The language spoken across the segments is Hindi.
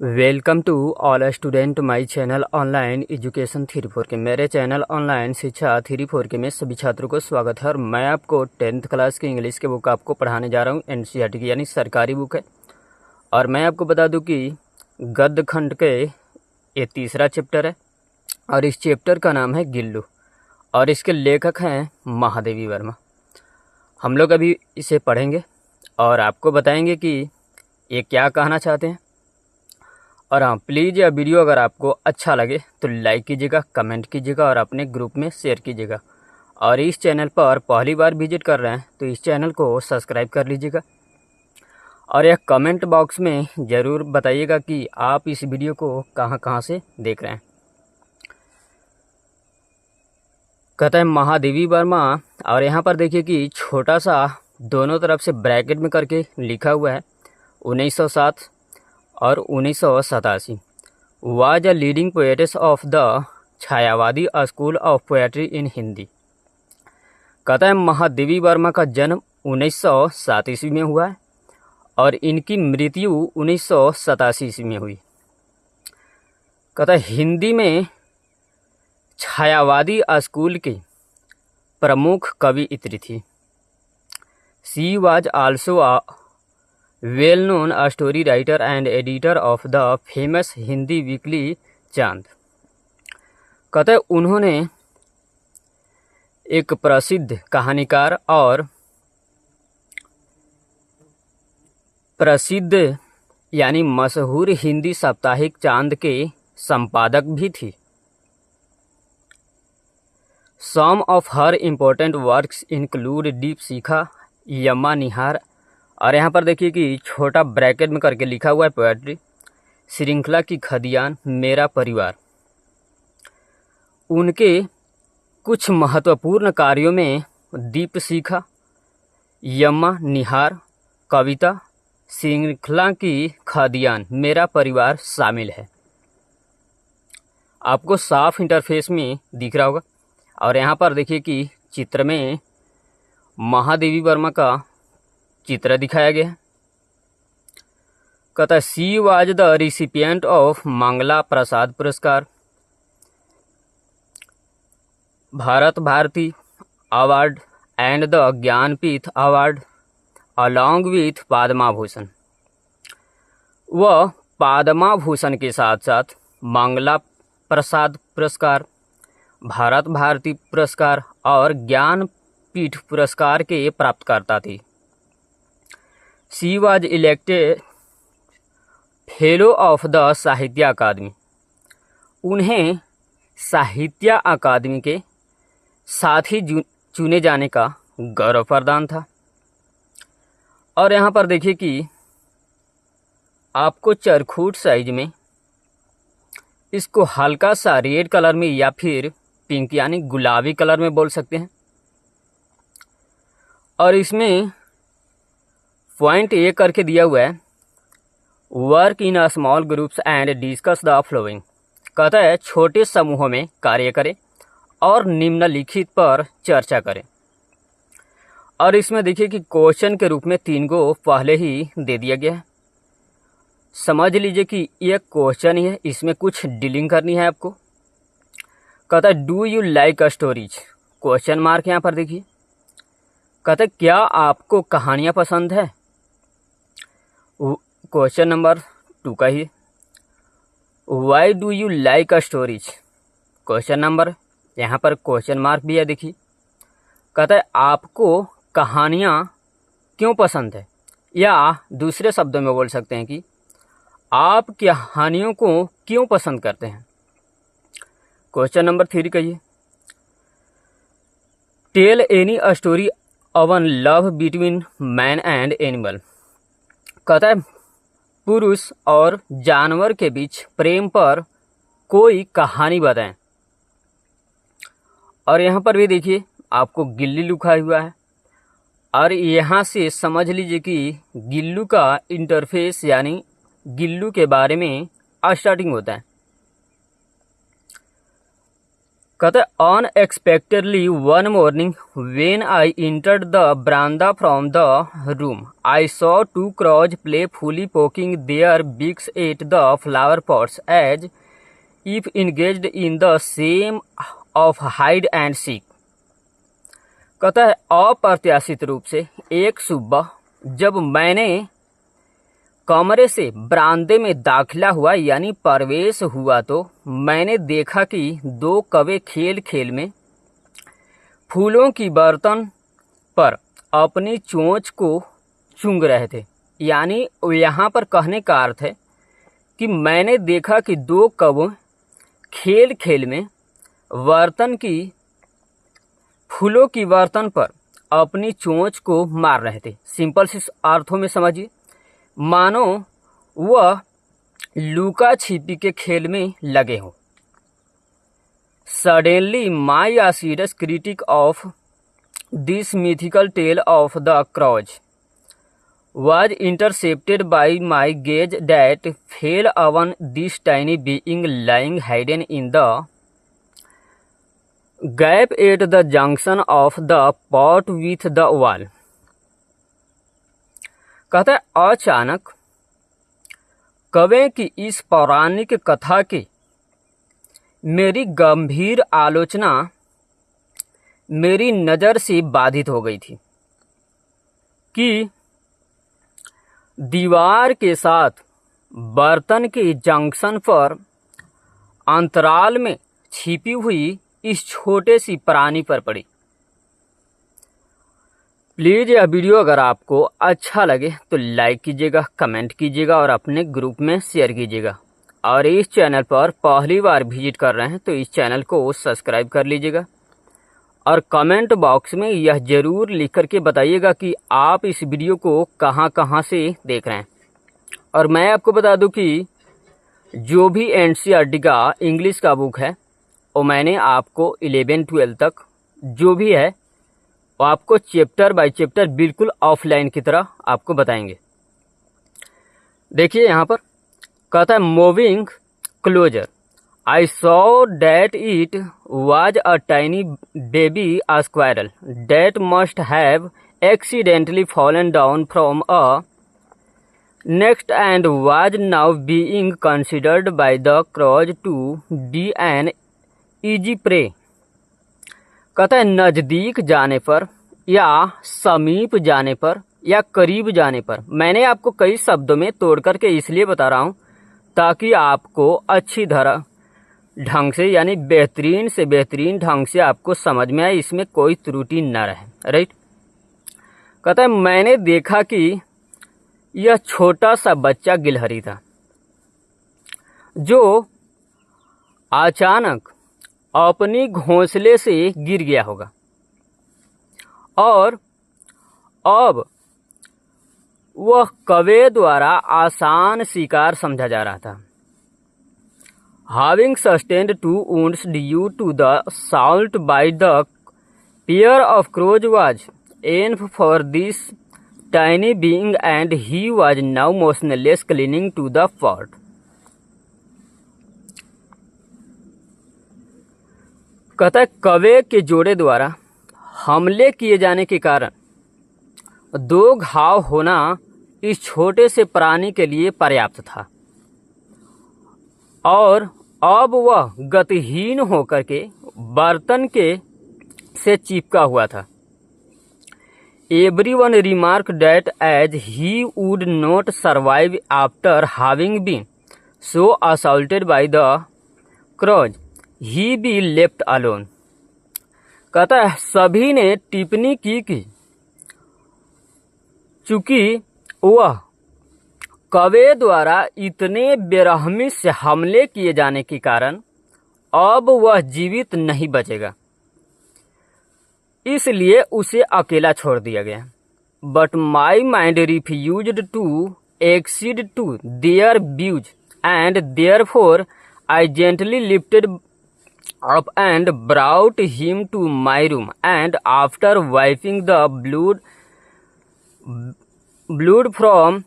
Welcome to all student my channel online education 3-4 के मेरे चैनल ऑनलाइन शिक्षा 3-4 के में सभी छात्रों को स्वागत है। और मैं आपको 10th क्लास की इंग्लिश के बुक आपको पढ़ाने जा रहा हूँ। एनसीईआरटी की यानी सरकारी बुक है। और मैं आपको बता दूं कि गद्य खंड के ये तीसरा चैप्टर है और इस चैप्टर का नाम है गिल्लू और इसके लेखक हैं महादेवी वर्मा। हम लोग अभी इसे पढ़ेंगे और आपको बताएंगे कि ये क्या कहना चाहते हैं। और हाँ, प्लीज़ यह वीडियो अगर आपको अच्छा लगे तो लाइक कीजिएगा, कमेंट कीजिएगा और अपने ग्रुप में शेयर कीजिएगा। और इस चैनल पर पहली बार विजिट कर रहे हैं तो इस चैनल को सब्सक्राइब कर लीजिएगा। और यह कमेंट बॉक्स में ज़रूर बताइएगा कि आप इस वीडियो को कहाँ से देख रहे हैं। कहता है महादेवी वर्मा। और यहाँ पर देखिए कि छोटा सा दोनों तरफ से ब्रैकेट में करके लिखा हुआ है 1907 और 1987। Was a leading poetess of the Chhayavadi school of poetry in Hindi. कहता है महादेवी वर्मा का जन्म 1907 ईस्वी में हुआ है और इनकी मृत्यु 1987 ईस्वी में हुई। कहता है हिंदी में छायावादी स्कूल की प्रमुख कवियत्री थी। She was also a well known story writer and editor of the famous Hindi weekly चांद। कहते उन्होंने एक प्रसिद्ध कहानीकार और प्रसिद्ध यानी मशहूर हिंदी साप्ताहिक चांद के संपादक भी थी। Some of her important works include Deepshikha, Yama Nihar. और यहाँ पर देखिए कि छोटा ब्रैकेट में करके लिखा हुआ है पोएट्री, श्रृंखला की खदियान, मेरा परिवार। उनके कुछ महत्वपूर्ण कार्यों में दीप शिखा, यमा निहार, कविता, श्रृंखला की खदियान, मेरा परिवार शामिल है। आपको साफ इंटरफेस में दिख रहा होगा। और यहाँ पर देखिए कि चित्र में महादेवी वर्मा का चित्र दिखाया गया है। कहता है she was the recipient of Mangla Prasad Puraskar, Bharat Bharati award and the Jnanpith award along with Padma Bhushan. वह पद्मा भूषण के साथ साथ मंगला प्रसाद पुरस्कार, भारत भारती पुरस्कार और ज्ञानपीठ पुरस्कार के प्राप्तकर्ता थी। She was elected fellow of the साहित्य अकादमी। उन्हें साहित्य अकादमी के साथ ही चुने जाने का गौरव प्रदान था। और यहाँ पर देखिए कि आपको चरखूट साइज में इसको हल्का सा रेड कलर में या फिर पिंक यानी गुलाबी कलर में बोल सकते हैं। और इसमें पॉइंट ए करके दिया हुआ है work in a small groups and discuss the flowing. कहता है छोटे समूहों में कार्य करें और निम्नलिखित पर चर्चा करें। और इसमें देखिए कि क्वेश्चन के रूप में 3 गो पहले ही दे दिया गया है। समझ लीजिए कि यह क्वेश्चन ही है, इसमें कुछ डीलिंग करनी है आपको। कहता है do you like stories, question mark यहाँ पर देखिए। कहता है क्या आपको कहानियाँ पसंद है, क्वेश्चन नंबर 2 का ही। Why do you like stories, question number, यहाँ पर क्वेश्चन मार्क भी है देखिए। कहता है आपको कहानियाँ क्यों पसंद है, या दूसरे शब्दों में बोल सकते हैं कि आप कहानियों को क्यों पसंद करते हैं। क्वेश्चन नंबर 3 कहिए tell any story of love between man and animal. कहता है पुरुष और जानवर के बीच प्रेम पर कोई कहानी बताएं। और यहाँ पर भी देखिए आपको गिल्ली लिखा हुआ है। और यहाँ से समझ लीजिए कि गिल्लू का इंटरफेस यानी गिल्लू के बारे में स्टार्टिंग होता है। कहते unexpectedly one morning when I entered the baramda from the room I saw two crows playfully poking their beaks at the flower pots as if engaged in the same of hide and seek। कहता है अप्रत्याशित रूप से एक सुबह जब मैंने कमरे से बरामदे में दाखिला हुआ यानी प्रवेश हुआ तो मैंने देखा कि दो कौवे खेल खेल में फूलों की बर्तन पर अपनी चोंच को चूंघ रहे थे। यानी यहाँ पर कहने का अर्थ है कि मैंने देखा कि दो कौवे खेल खेल में बर्तन की फूलों की बर्तन पर अपनी चोंच को मार रहे थे। सिंपल से अर्थों में समझिए, मानो वह लुका छिपी के खेल में लगे हों। Suddenly my a serious critic of this mythical tale of the crows was intercepted by my gaze that fell upon this tiny being lying hidden in the gap at the junction of the pot with the wall। कहता है अचानक कौवे की इस पौराणिक कथा की मेरी गंभीर आलोचना मेरी नज़र से बाधित हो गई थी कि दीवार के साथ बर्तन के जंक्शन पर अंतराल में छिपी हुई इस छोटे सी प्राणी पर पड़ी। प्लीज़ यह वीडियो अगर आपको अच्छा लगे तो लाइक कीजिएगा, कमेंट कीजिएगा और अपने ग्रुप में शेयर कीजिएगा। और इस चैनल पर पहली बार विजिट कर रहे हैं तो इस चैनल को सब्सक्राइब कर लीजिएगा और कमेंट बॉक्स में यह ज़रूर लिख करके बताइएगा कि आप इस वीडियो को कहां से देख रहे हैं। और मैं आपको बता दूं कि जो भी एनसीईआरटी का इंग्लिश का बुक है वो मैंने आपको 11-12 तक जो भी है वो आपको चैप्टर बाय चैप्टर बिल्कुल ऑफलाइन की तरह आपको बताएंगे। देखिए यहाँ पर कहता है moving closer I saw that it was a tiny baby a squirrel that must have accidentally fallen down from a nest and was now being considered by the crows to be an easy prey. कहता है नज़दीक जाने पर या समीप जाने पर या करीब जाने पर, मैंने आपको कई शब्दों में तोड़ करके इसलिए बता रहा हूँ ताकि आपको अच्छी तरह ढंग से यानी बेहतरीन से बेहतरीन ढंग से आपको समझ में आए, इसमें कोई त्रुटि न रहे। राइट। कहता है मैंने देखा कि यह छोटा सा बच्चा गिलहरी था जो अचानक अपनी घोंसले से गिर गया होगा और अब वह कौवे द्वारा आसान शिकार समझा जा रहा था। Having sustained 2 wounds due to the assault by the pair of crows was enough for this tiny being and he was now motionless clinging to the pot। कहता है कौवे के जोड़े द्वारा हमले किए जाने के कारण 2 घाव होना इस छोटे से प्राणी के लिए पर्याप्त था और अब वह गतिहीन होकर के बर्तन के से चिपका हुआ था। Everyone remarked that as he would not survive after having been so assaulted by the crows, he be left alone। कहता है सभी ने टिप्पणी की कि चूंकि वह कौवे द्वारा इतने बेरहमी से हमले किए जाने के कारण अब वह जीवित नहीं बचेगा, इसलिए उसे अकेला छोड़ दिया गया। But my mind refused to accede to their views and therefore I gently lifted up and brought him to my room and after wiping the blood from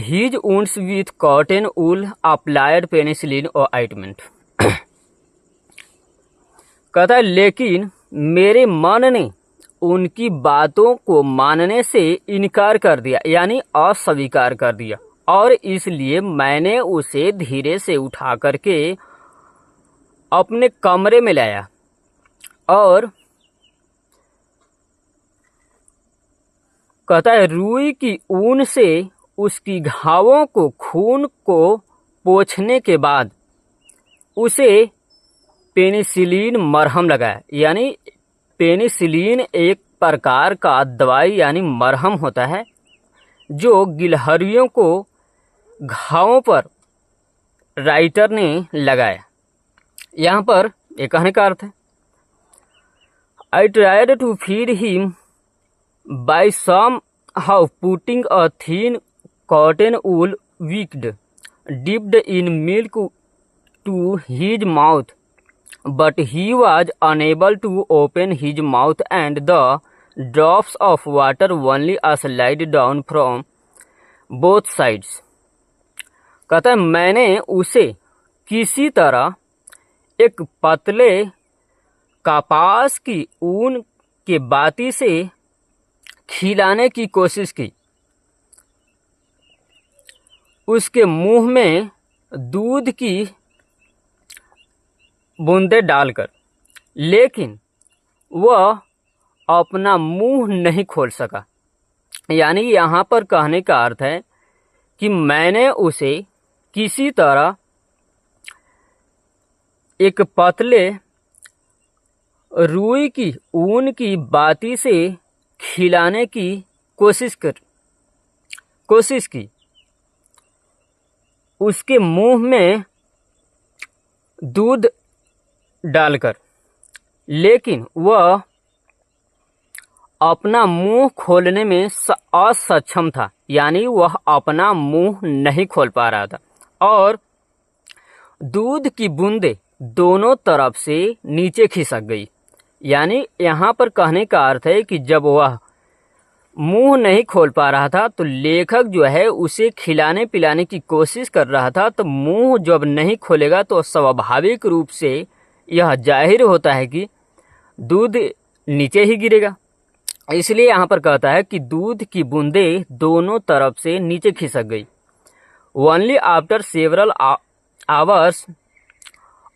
his wounds with cotton wool applied penicillin or ointment। कहता है लेकिन मेरे मन ने उनकी बातों को मानने से इनकार कर दिया, यानी अस्वीकार कर दिया, और इसलिए मैंने उसे धीरे से उठा करके अपने कमरे में लाया और कहता है रुई की ऊन से उसकी घावों को, खून को पोंछने के बाद उसे पेनिसिलिन मरहम लगाया। यानी पेनिसिलिन एक प्रकार का दवाई यानी मरहम होता है जो गिलहरियों को घावों पर राइटर ने लगाया। यहाँ पर एक कहने का अर्थ है, I tried to feed him by somehow putting a thin cotton wool wicked dipped in milk to his mouth, but he was unable to open his mouth, and the drops of water only slid down from both sides. कहता है मैंने उसे किसी तरह एक पतले कपास की ऊन के बाती से खिलाने की कोशिश की, उसके मुंह में दूध की बूंदें डालकर, लेकिन वह अपना मुंह नहीं खोल सका। यानी यहाँ पर कहने का अर्थ है कि मैंने उसे किसी तरह एक पतले रुई की ऊन की बाती से खिलाने की कोशिश की, उसके मुंह में दूध डालकर, लेकिन वह अपना मुंह खोलने में असक्षम था। यानी वह अपना मुंह नहीं खोल पा रहा था और दूध की बूंदें दोनों तरफ से नीचे खिसक गई। यानी यहाँ पर कहने का अर्थ है कि जब वह मुंह नहीं खोल पा रहा था तो लेखक जो है उसे खिलाने पिलाने की कोशिश कर रहा था, तो मुंह जब नहीं खोलेगा तो स्वाभाविक रूप से यह जाहिर होता है कि दूध नीचे ही गिरेगा। इसलिए यहाँ पर कहता है कि दूध की बूंदें दोनों तरफ से नीचे खिसक गई। Only after several hours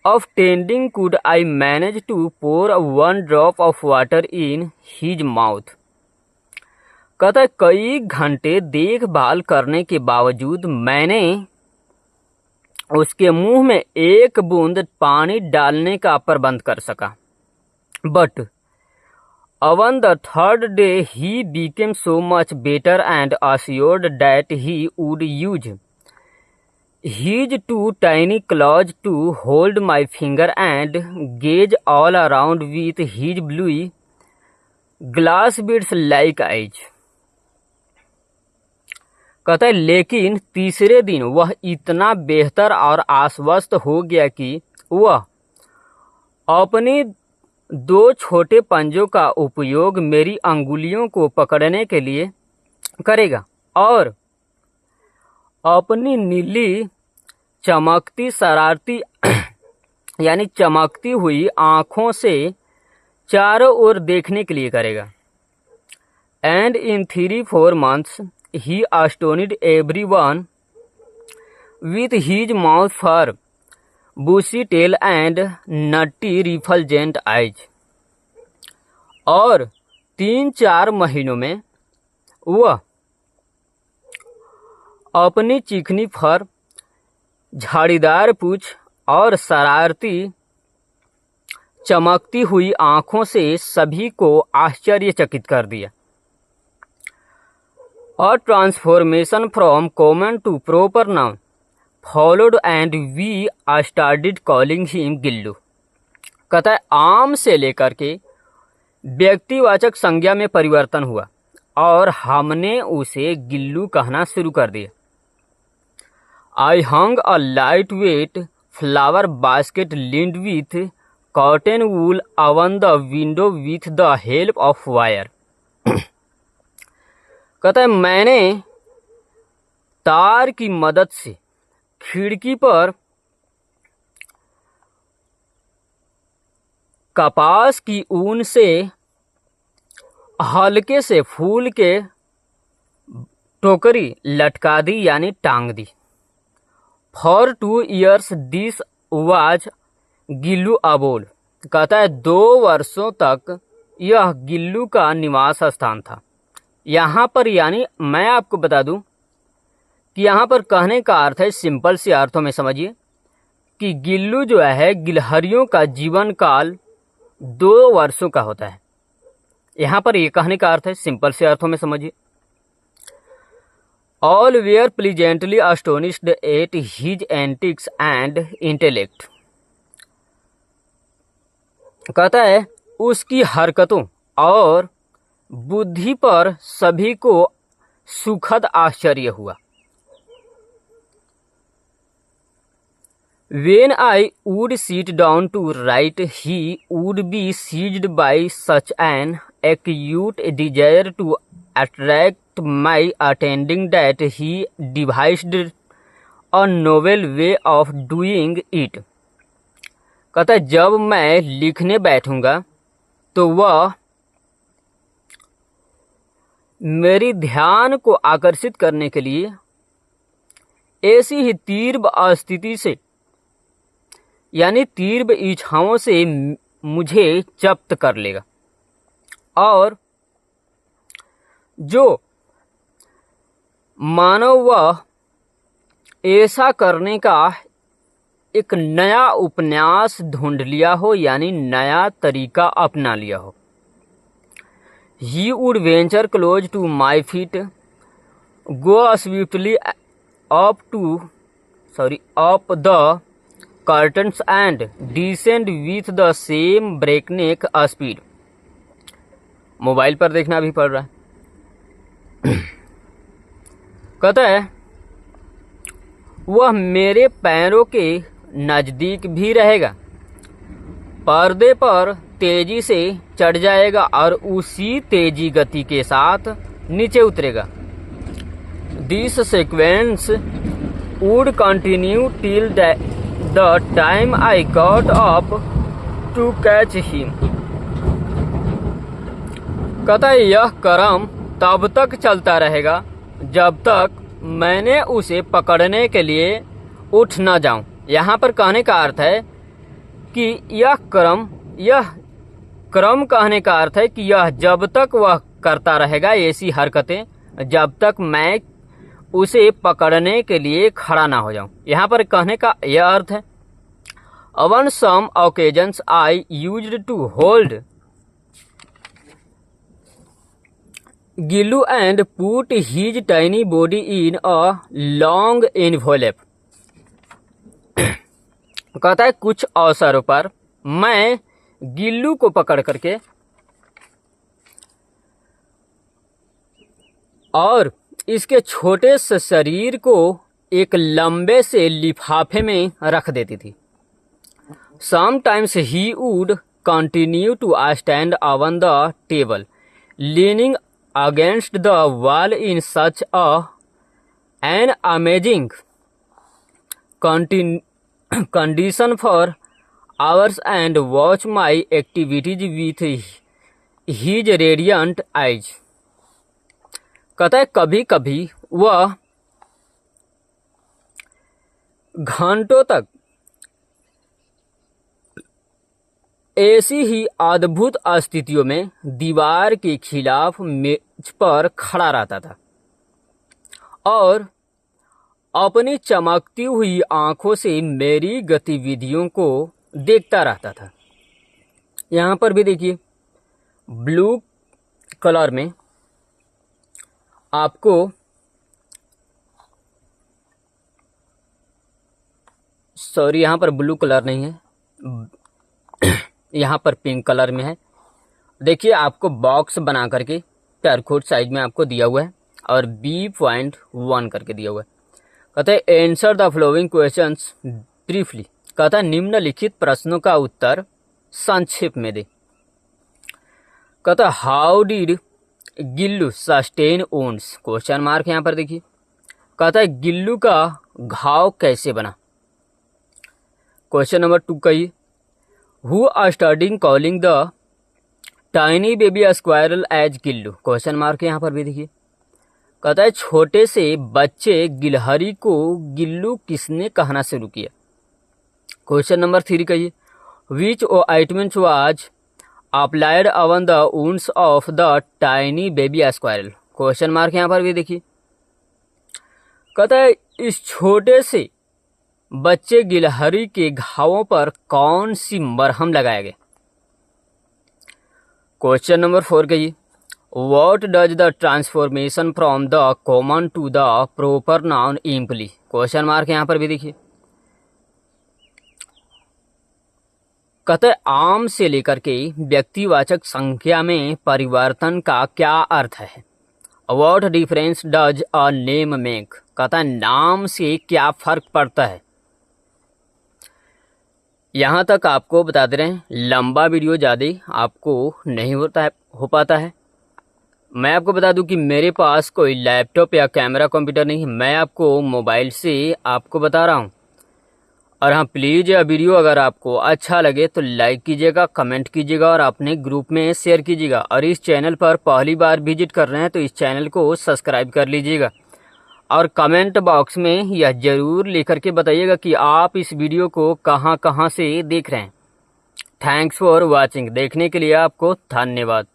of tending could I manage to pour one drop of water in his mouth. कहता है कई घंटे देखभाल करने के बावजूद मैंने उसके मुंह में एक बूंद पानी डालने का प्रबंध कर सका। But on the third day he became so much better and assured that he would use his two tiny claws to hold my finger and gaze all around with his blue glass beads like eyes. कहता है लेकिन तीसरे दिन वह इतना बेहतर और आश्वस्त हो गया कि वह अपनी दो छोटे पंजों का उपयोग मेरी अंगुलियों को पकड़ने के लिए करेगा और अपनी नीली चमकती शरारती यानी चमकती हुई आँखों से चारों ओर देखने के लिए करेगा। And in 3-4 months he astonished everyone with his mouth fur, bushy tail and nutty refulgent eyes. और 3-4 महीनों में वह अपनी चिकनी फर, झाड़ीदार पूंछ और शरारती चमकती हुई आँखों से सभी को आश्चर्यचकित कर दिया। A transformation from common to proper noun followed and we started calling him Gillu. कहता है आम से लेकर के व्यक्तिवाचक संज्ञा में परिवर्तन हुआ और हमने उसे गिल्लू कहना शुरू कर दिया। I hung a lightweight flower basket lined with cotton wool on the window with the help of wire. कहता है मैंने तार की मदद से खिड़की पर कपास की ऊन से हल्के से फूल के टोकरी लटका दी यानी टांग दी। For 2 years this was Gillu abode. कहता है 2 वर्षों तक यह गिल्लू का निवास स्थान था। यहाँ पर यानी मैं आपको बता दूं कि यहाँ पर कहने का अर्थ है, सिंपल सी अर्थों में समझिए कि गिल्लू जो है गिलहरियों का जीवन काल 2 वर्षों का होता है। यहाँ पर ये कहने का अर्थ है, सिंपल से अर्थों में समझिए। All were pleasantly astonished at his antics and intellect. कहता है उसकी हरकतों और बुद्धि पर सभी को सुखद आश्चर्य हुआ। When I would sit down to write, he would be seized by such an acute desire to attract my attention that he devised a novel way of doing it. कहता है जब मैं लिखने बैठूंगा तो वह मेरी ध्यान को आकर्षित करने के लिए ऐसी ही तीव्र स्थिति से यानी तीव्र इच्छाओं से मुझे जब्त कर लेगा, और जो मानव वह ऐसा करने का एक नया उपन्यास ढूंढ लिया हो यानी नया तरीका अपना लिया हो। He would venture close to my feet, go swiftly up the curtains and descend with the same breakneck speed। Mobile पर देखना भी पड़ रहा है। कहता है वह मेरे पैरों के नजदीक भी रहेगा, पर्दे पर तेजी से चढ़ जाएगा और उसी तेजी गति के साथ नीचे उतरेगा। This sequence would continue till the time I got up to catch him। कहता है यह क्रम तब तक चलता रहेगा जब तक मैंने उसे पकड़ने के लिए उठ न जाऊं। यहाँ पर कहने का अर्थ है कि यह क्रम कहने का अर्थ है कि यह जब तक वह करता रहेगा ऐसी हरकतें जब तक मैं उसे पकड़ने के लिए खड़ा ना हो जाऊं। यहाँ पर कहने का यह अर्थ है On some occasions I used to hold Gillu and put his tiny body in a long envelope। कहता है कुछ अवसरों पर मैं गिल्लू को पकड़ करके और इसके छोटे से शरीर को एक लंबे से लिफाफे में रख देती थी। Sometimes he would continue to stand on the table, leaning against the wall in such an amazing condition for hours and watch my activities with his radiant eyes। कहता है कभी कभी वह घंटों तक ऐसी ही अद्भुत स्थितियों में दीवार के खिलाफ मेज पर खड़ा रहता था और अपनी चमकती हुई आंखों से मेरी गतिविधियों को देखता रहता था। यहाँ पर भी देखिए ब्लू कलर में आपको यहाँ पर ब्लू कलर नहीं है, यहाँ पर पिंक कलर में है। देखिए आपको बॉक्स बना करके टेराकोट साइज में आपको दिया हुआ है और B.1 करके दिया हुआ है। कहता है answer the following questions briefly. कहता है निम्नलिखित प्रश्नों का उत्तर संक्षेप में दे। कहता है how did Gillu sustain wounds, question mark यहाँ पर देखिए। कहता है गिल्लू का घाव कैसे बना। क्वेश्चन नंबर 2 कहिए who are starting calling the tiny baby squirrel as Gillu, question mark यहाँ पर भी देखिए। कहता है छोटे से बच्चे गिलहरी को गिल्लू किसने कहना शुरू किया। क्वेश्चन नंबर 3 कहिए, which ointment was applied on the wounds of the tiny baby squirrel, question mark यहाँ पर भी देखिए। कहता है इस छोटे से बच्चे गिलहरी के घावों पर कौन सी मरहम लगाया गया। क्वेश्चन नंबर 4 कहिए, what does the transformation from the common to the proper noun imply, question mark यहाँ पर भी देखिए। कहते हैं आम से लेकर के व्यक्तिवाचक संख्या में परिवर्तन का क्या अर्थ है। What difference does a name make, कहता है नाम से क्या फर्क पड़ता है। यहाँ तक आपको बता दे रहे हैं, लंबा वीडियो ज़्यादा आपको नहीं हो पाता है। मैं आपको बता दूं कि मेरे पास कोई लैपटॉप या कैमरा कंप्यूटर नहीं है, मैं आपको मोबाइल से आपको बता रहा हूँ। और हाँ, प्लीज़ यह वीडियो अगर आपको अच्छा लगे तो लाइक कीजिएगा, कमेंट कीजिएगा और अपने ग्रुप में शेयर कीजिएगा। और इस चैनल पर पहली बार विजिट कर रहे हैं तो इस चैनल को सब्सक्राइब कर लीजिएगा। और कमेंट बॉक्स में यह ज़रूर लिख करके बताइएगा कि आप इस वीडियो को कहाँ से देख रहे हैं। थैंक्स फॉर वॉचिंग, देखने के लिए आपको धन्यवाद।